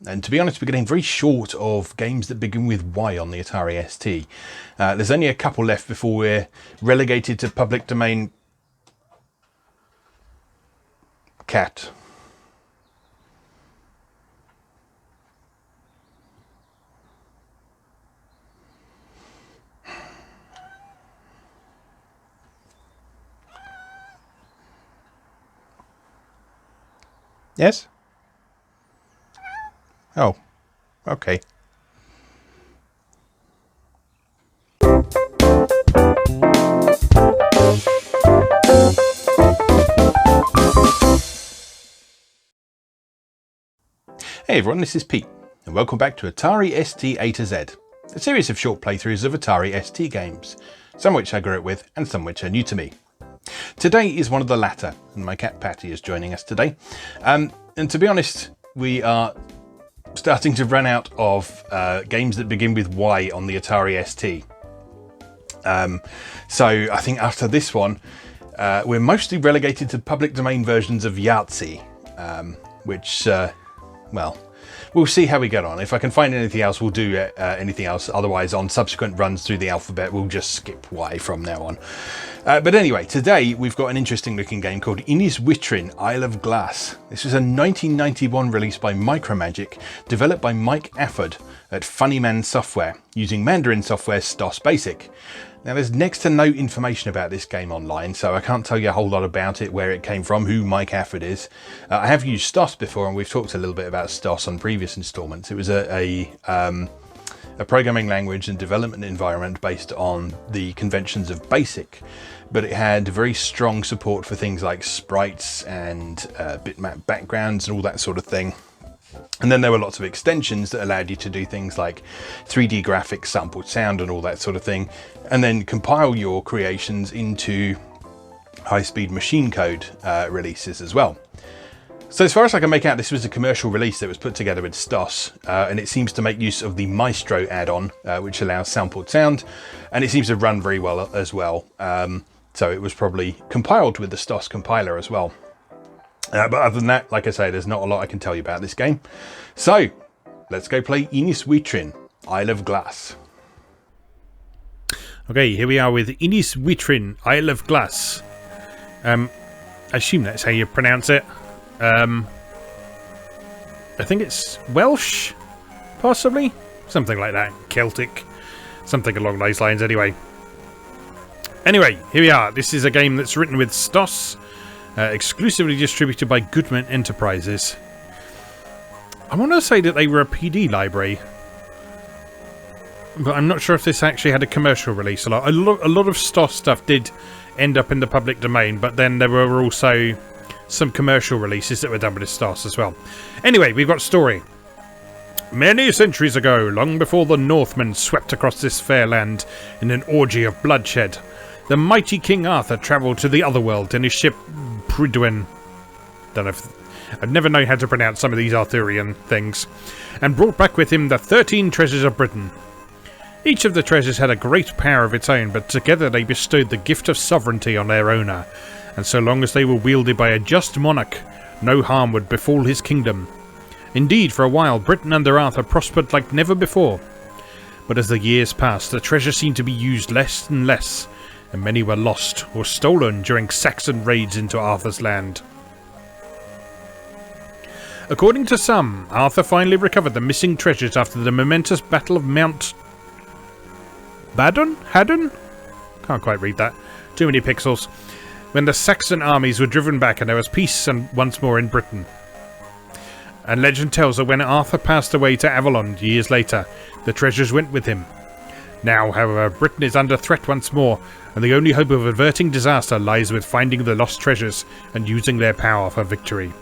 And to be honest, we're getting very short of games that begin with Y on the Atari ST. There's only a couple left before we're relegated to public domain. Cat. Yes? Oh, okay. Hey everyone, this is Pete, and welcome back to Atari ST A to Z, a series of short playthroughs of Atari ST games, some which I grew up with and some which are new to me. Today is one of the latter, and my cat Patty is joining us today. And to be honest, we are starting to run out of games that begin with Y on the Atari ST. So I think after this one, we're mostly relegated to public domain versions of Yahtzee, which, well, we'll see how we get on. If I can find anything else, we'll do anything else. Otherwise, on subsequent runs through the alphabet, we'll just skip Y from now on. But anyway, today we've got an interesting looking game called Ynis Witrin, Isle of Glass. This was a 1991 release by Micromagic, developed by Mike Afford at Mandarin Software, using Mandarin Software STOS Basic. Now, there's next to no information about this game online, so I can't tell you a whole lot about it, where it came from, who Mike Afford is. I have used STOS before, and we've talked a little bit about STOS on previous installments. It was a programming language and development environment based on the conventions of BASIC, but it had very strong support for things like sprites and bitmap backgrounds and all that sort of thing. And then there were lots of extensions that allowed you to do things like 3D graphics, sampled sound and all that sort of thing, and then compile your creations into high-speed machine code releases as well. So as far as I can make out, this was a commercial release that was put together with STOS, and it seems to make use of the Maestro add-on, which allows sampled sound, and it seems to run very well as well. So it was probably compiled with the STOS compiler as well. But other than that, like I say, there's not a lot I can tell you about this game. So let's go play Ynis Witrin, Isle of Glass. Okay, here we are with Ynis Witrin, Isle of Glass. I assume that's how you pronounce it. I think it's Welsh, possibly? Something like that. Celtic. Something along those lines anyway. Anyway, here we are. This is a game that's written with STOS, exclusively distributed by Goodman Enterprises. I want to say that they were a PD library, but I'm not sure if this actually had a commercial release. A lot of STOS stuff did end up in the public domain, but then there were also some commercial releases that were done with STOS as well. Anyway, we've got story. Many centuries ago, long before the Northmen swept across this fair land in an orgy of bloodshed, the mighty King Arthur travelled to the otherworld in his ship Prydwen. Don't know if I've never known how to pronounce some of these Arthurian things, and brought back with him the 13 treasures of Britain. Each of the treasures had a great power of its own, but together they bestowed the gift of sovereignty on their owner, and so long as they were wielded by a just monarch, no harm would befall his kingdom. Indeed, for a while, Britain under Arthur prospered like never before. But as the years passed, the treasure seemed to be used less and less, and many were lost or stolen during Saxon raids into Arthur's land. According to some, Arthur finally recovered the missing treasures after the momentous Battle of Mount Haddon? Can't quite read that. Too many pixels. When the Saxon armies were driven back and there was peace once more in Britain. And legend tells that when Arthur passed away to Avalon years later, the treasures went with him. Now, however, Britain is under threat once more, and the only hope of averting disaster lies with finding the lost treasures and using their power for victory.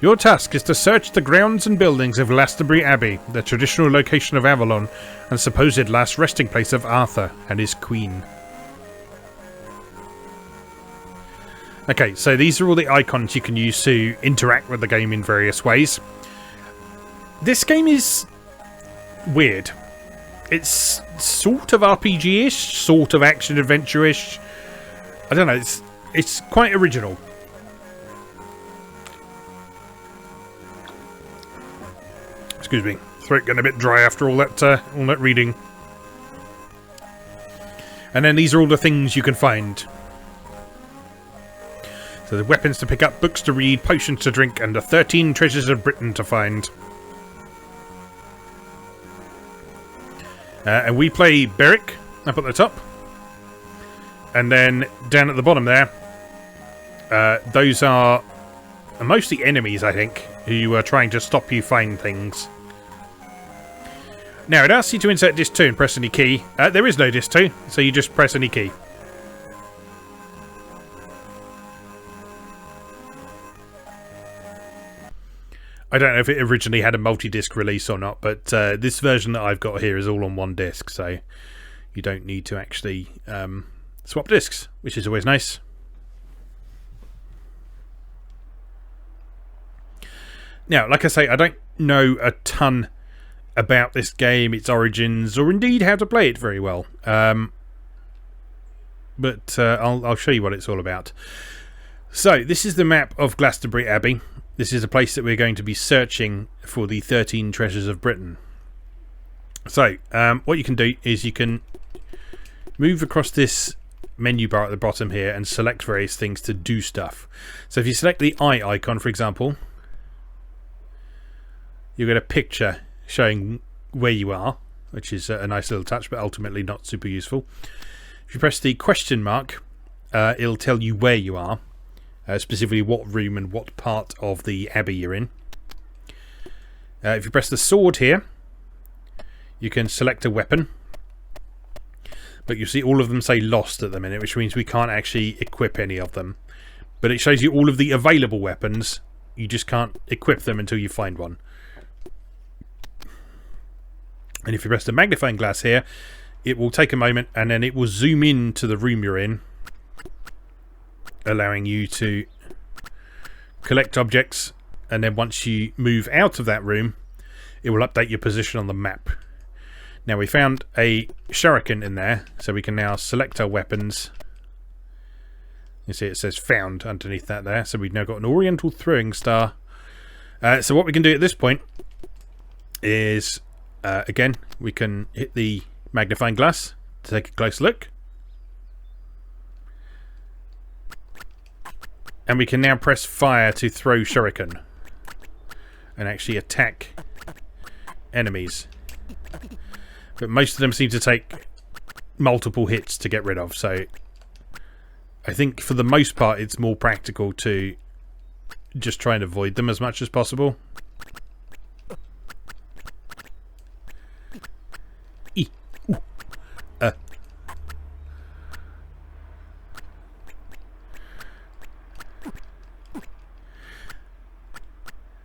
Your task is to search the grounds and buildings of Glastonbury Abbey, the traditional location of Avalon, and supposed last resting place of Arthur and his queen. Okay, so these are all the icons you can use to interact with the game in various ways. This game is weird. It's sort of RPG-ish, sort of action-adventure-ish. I don't know, it's quite original. Excuse me. Throat getting a bit dry after all that reading. And then these are all the things you can find. So the weapons to pick up, books to read, potions to drink, and the 13 treasures of Britain to find. And we play Beric up at the top. And then down at the bottom there, those are mostly enemies, I think, who are trying to stop you find things. Now, it asks you to insert disc 2 and press any key. There is no disc 2, so you just press any key. I don't know if it originally had a multi-disc release or not, but this version that I've got here is all on one disc, so you don't need to actually swap discs, which is always nice. Now, like I say, I don't know a ton about this game, its origins, or indeed how to play it very well. But I'll show you what it's all about. So, this is the map of Glastonbury Abbey. This is a place that we're going to be searching for the 13 treasures of Britain. So, what you can do is you can move across this menu bar at the bottom here and select various things to do stuff. So, if you select the eye icon, for example, you get a picture showing where you are, which is a nice little touch, but ultimately not super useful. If you press the question mark, it'll tell you where you are, specifically what room and what part of the abbey you're in. If you press the sword here, you can select a weapon, but you see all of them say lost at the minute, which means we can't actually equip any of them. But it shows you all of the available weapons, you just can't equip them until you find one. And if you press the magnifying glass here, it will take a moment and then it will zoom in to the room you're in, allowing you to collect objects, and then once you move out of that room, it will update your position on the map. Now, we found a shuriken in there, so we can now select our weapons. You see it says found underneath that there, so we've now got an oriental throwing star. So what we can do at this point is again, we can hit the magnifying glass to take a close look. And we can now press fire to throw shuriken and actually attack enemies. But most of them seem to take multiple hits to get rid of, so I think for the most part it's more practical to just try and avoid them as much as possible.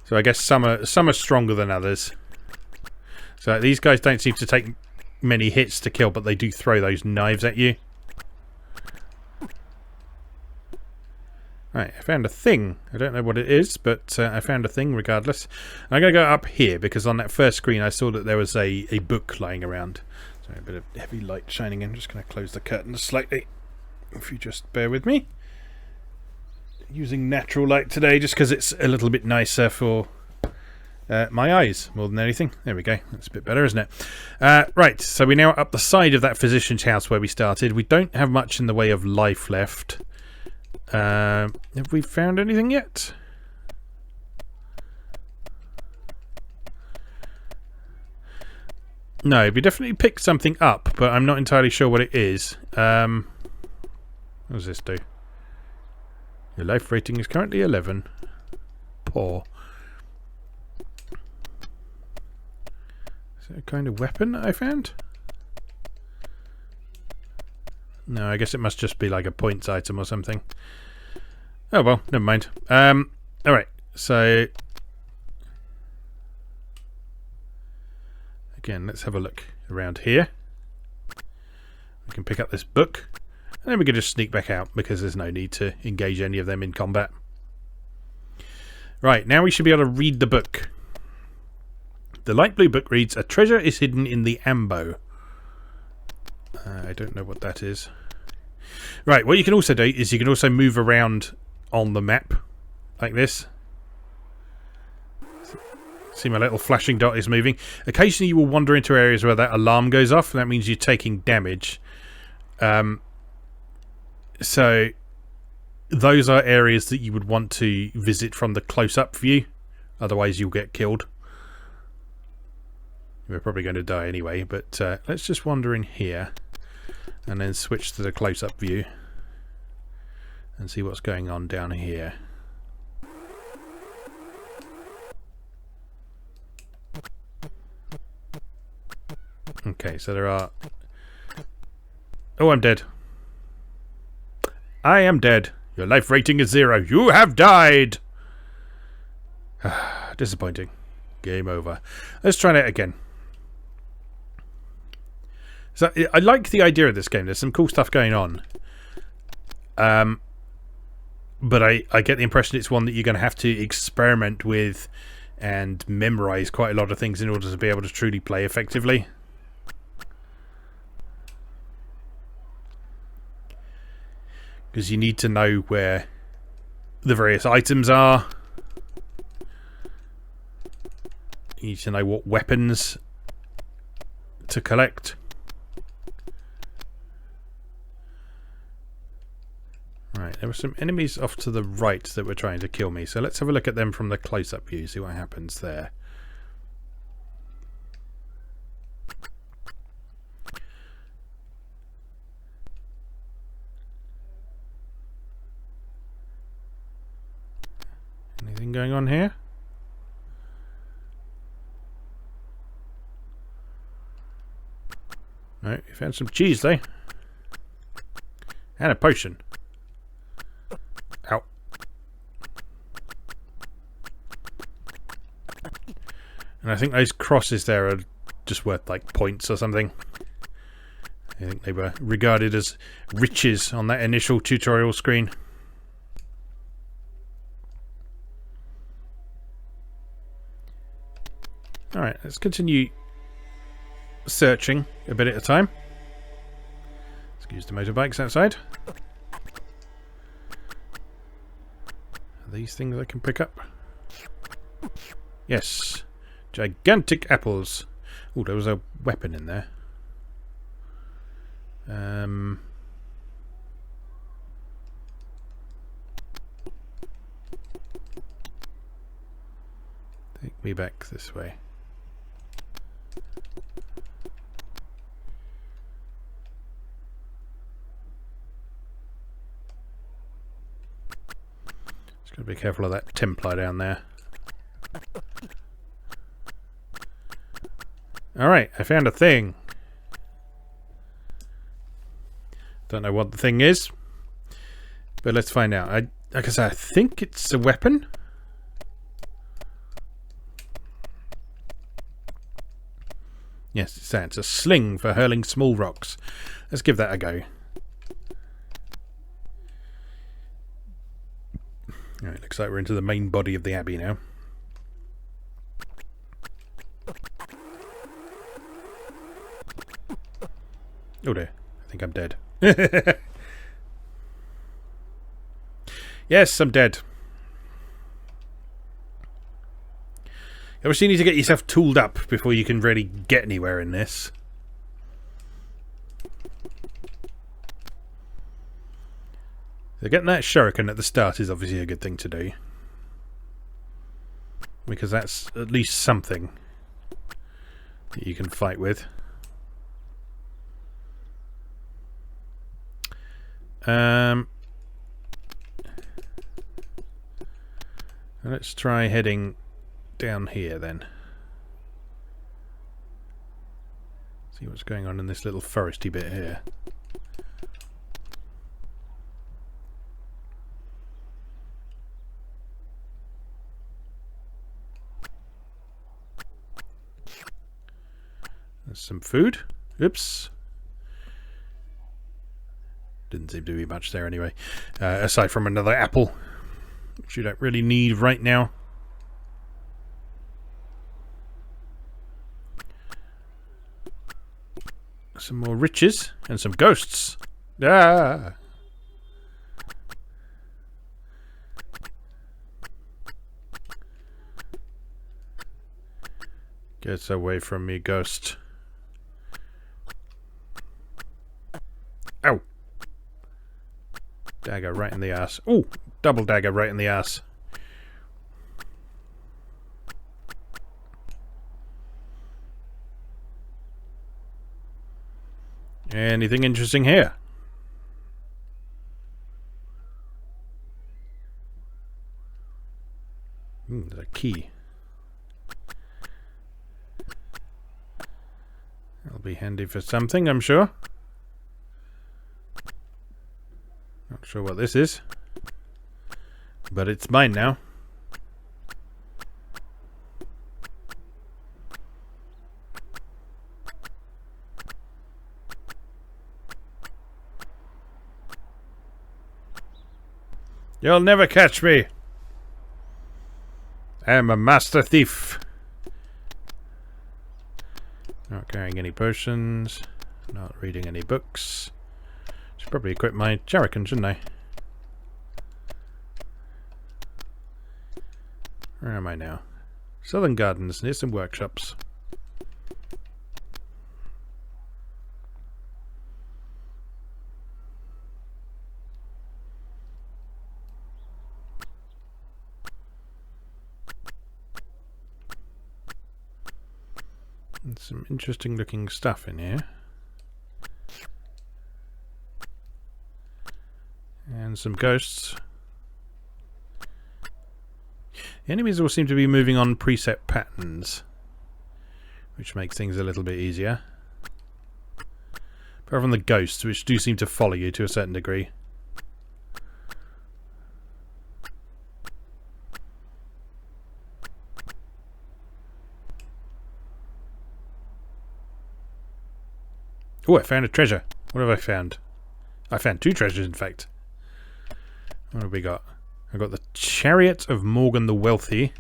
So I guess some are stronger than others. So these guys don't seem to take many hits to kill, but they do throw those knives at you. Right, I found a thing. I don't know what it is, but I found a thing regardless. I'm going to go up here because on that first screen I saw that there was a book lying around. So a bit of heavy light shining in. I'm just going to close the curtains slightly. If you just bear with me. Using natural light today just because it's a little bit nicer for my eyes more than anything. There we go. That's a bit better, isn't it? Right, so we're now up the side of that physician's house where we started. We don't have much in the way of life left. Have we found anything yet? No, we definitely picked something up, but I'm not entirely sure what it is. What does this do? Your life rating is currently 11. Poor. Is that a kind of weapon that I found? No, I guess it must just be like a points item or something. Oh well, never mind. Alright, so again, let's have a look around here. We can pick up this book. And then we can just sneak back out because there's no need to engage any of them in combat. Right, now we should be able to read the book. The light blue book reads, "A treasure is hidden in the ambo." I don't know what that is. Right, what you can also do is you can also move around on the map like this. See, my little flashing dot is moving. Occasionally you will wander into areas where that alarm goes off, and that means you're taking damage. So those are areas that you would want to visit from the close-up view. Otherwise you'll get killed. We're probably going to die anyway, but let's just wander in here and then switch to the close-up view and see what's going on down here. Okay, so there are... Oh, I'm dead. I am dead. Your life rating is 0. You have died! Disappointing. Game over. Let's try that again. So I like the idea of this game. There's some cool stuff going on. But I get the impression it's one that you're going to have to experiment with and memorize quite a lot of things in order to be able to truly play effectively. Because you need to know where the various items are. You need to know what weapons to collect. Right, there were some enemies off to the right that were trying to kill me, so let's have a look at them from the close-up view, see what happens there. Anything going on here? No, you found some cheese though. And a potion. Ow. And I think those crosses there are just worth like points or something. I think they were regarded as riches on that initial tutorial screen. Alright, let's continue searching a bit at a time. Excuse the motorbikes outside. Are these things I can pick up? Yes. Gigantic apples. Oh, there was a weapon in there. Take me back this way. Just gotta be careful of that Templar down there. Alright, I found a thing. Don't know what the thing is, but let's find out. Like I said, I think it's a weapon. Yes, it's a sling for hurling small rocks. Let's give that a go. Alright, looks like we're into the main body of the abbey now. Oh dear, I think I'm dead. Yes, I'm dead. Obviously you need to get yourself tooled up before you can really get anywhere in this. So getting that shuriken at the start is obviously a good thing to do. Because that's at least something that you can fight with. Let's try heading down here then. See what's going on in this little foresty bit here. There's some food. Oops. Didn't seem to be much there anyway. Aside from another apple, which you don't really need right now. Some more riches and some ghosts. Ah! Get away from me, ghost. Ow! Dagger right in the ass. Ooh! Double dagger right in the ass. Anything interesting here? There's a key. That'll be handy for something, I'm sure. Not sure what this is, but it's mine now. You'll never catch me. I am a master thief. Not carrying any potions. Not reading any books. Should probably equip my jerrican, shouldn't I? Where am I now? Southern Gardens, near some workshops. And some interesting looking stuff in here. And some ghosts. The enemies all seem to be moving on preset patterns, which makes things a little bit easier. Apart from the ghosts, which do seem to follow you to a certain degree. Oh, I found a treasure. What have I found? I found 2 treasures, in fact. What have we got? I've got the Chariot of Morgan the Wealthy.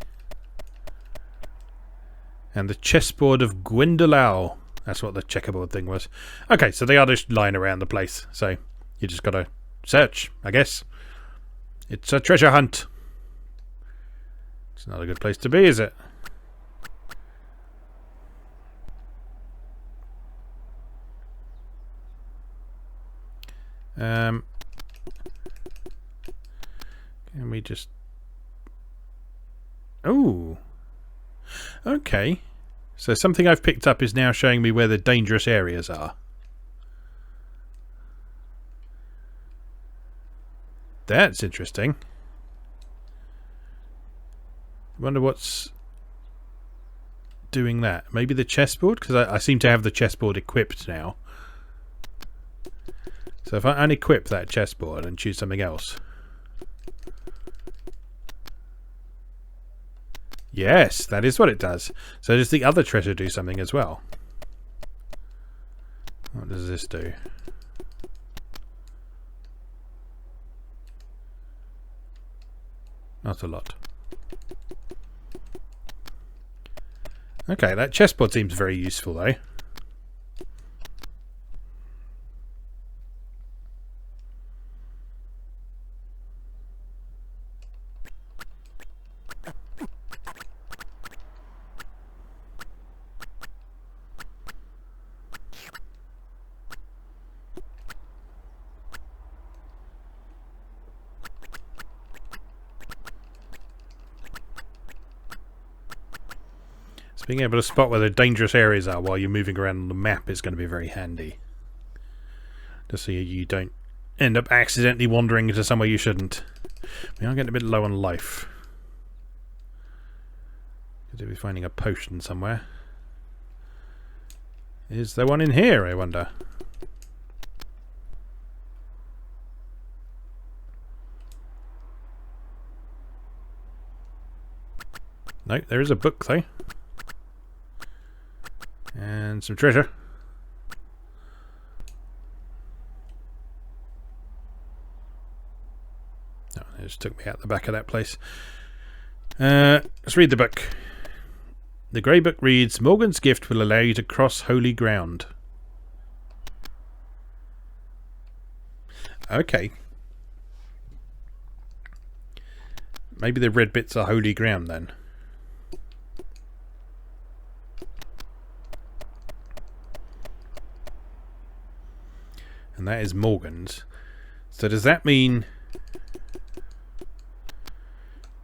And the Chessboard of Gwendolau. That's what the checkerboard thing was. Okay, so they are just lying around the place. So you just gotta search, I guess. It's a treasure hunt. It's not a good place to be, is it? Can we just... Oh! Okay. So something I've picked up is now showing me where the dangerous areas are. That's interesting. I wonder what's doing that. Maybe the chessboard? Because I seem to have the chessboard equipped now. So if I unequip that chessboard and choose something else. Yes, that is what it does. So does the other treasure do something as well? What does this do? Not a lot. Okay, that chessboard seems very useful though. Being able to spot where the dangerous areas are while you're moving around on the map is going to be very handy. Just so you don't end up accidentally wandering into somewhere you shouldn't. We are getting a bit low on life. Could be finding a potion somewhere. Is there one in here, I wonder? No, there is a book though. And some treasure. Oh, it just took me out the back of that place. Let's read the book. The grey book reads, Morgan's gift will allow you to cross holy ground. Okay. Maybe the red bits are holy ground then. And that is Morgan's. So does that mean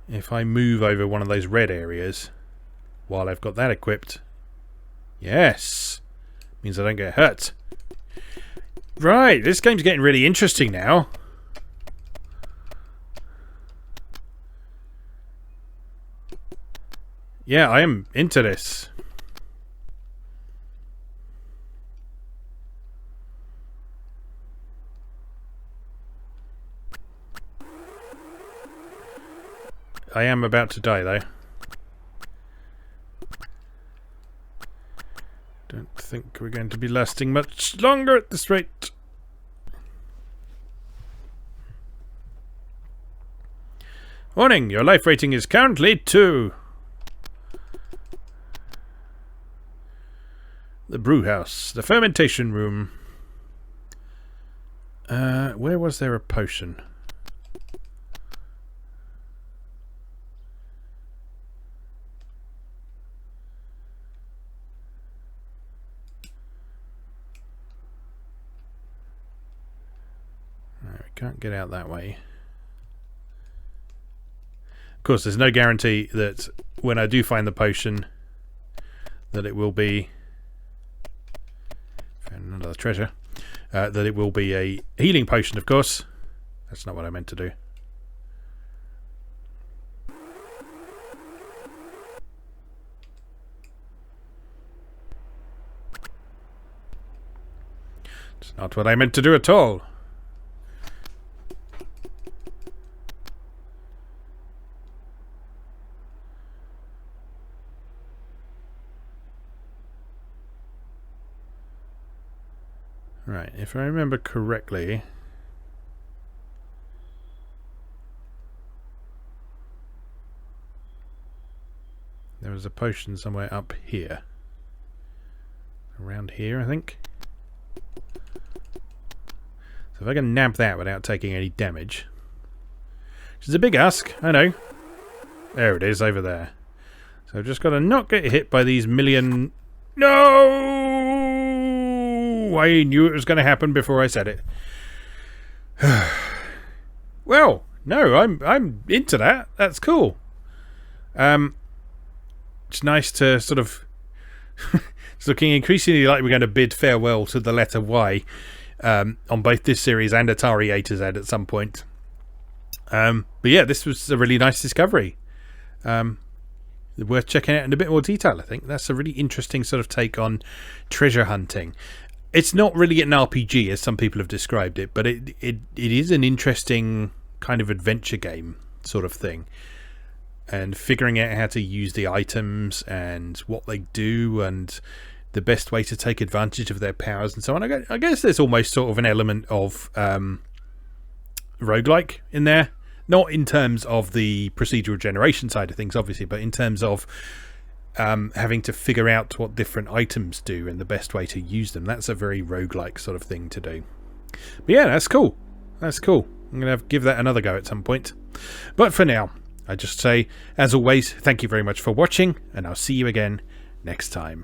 if I move over one of those red areas while I've got that equipped? Yes! Means I don't get hurt. Right, this game's getting really interesting now. Yeah, I am into this. I am about to die, though. Don't think we're going to be lasting much longer at this rate. Warning, your life rating is currently 2. The brew house, the fermentation room. Where was there a potion? No, we can't get out that way. Of course, there's no guarantee that when I do find the potion that it will be another treasure, that it will be a healing potion, of course. That's not what I meant to do. It's not what I meant to do at all. Right, if I remember correctly, there was a potion somewhere up here. Around here, I think. So if I can nab that without taking any damage, which is a big ask, I know. There it is, over there. So I've just got to not get hit by these million... No! I knew it was going to happen before I said it. Well, no, I'm into that. That's cool. It's nice to sort of... It's looking increasingly like we're going to bid farewell to the letter Y on both this series and Atari A to Z at some point. But yeah, this was a really nice discovery. Worth checking out in a bit more detail, I think. That's a really interesting sort of take on treasure hunting. It's not really an RPG as some people have described it, but it is an interesting kind of adventure game sort of thing. And figuring out how to use the items and what they do and the best way to take advantage of their powers and so on. I guess there's almost sort of an element of roguelike in there. Not in terms of the procedural generation side of things, obviously, but in terms of having to figure out what different items do and the best way to use them. That's a very roguelike sort of thing to do. But yeah, that's cool. That's cool. I'm going to give that another go at some point. But for now, I just say, as always, thank you very much for watching, and I'll see you again next time.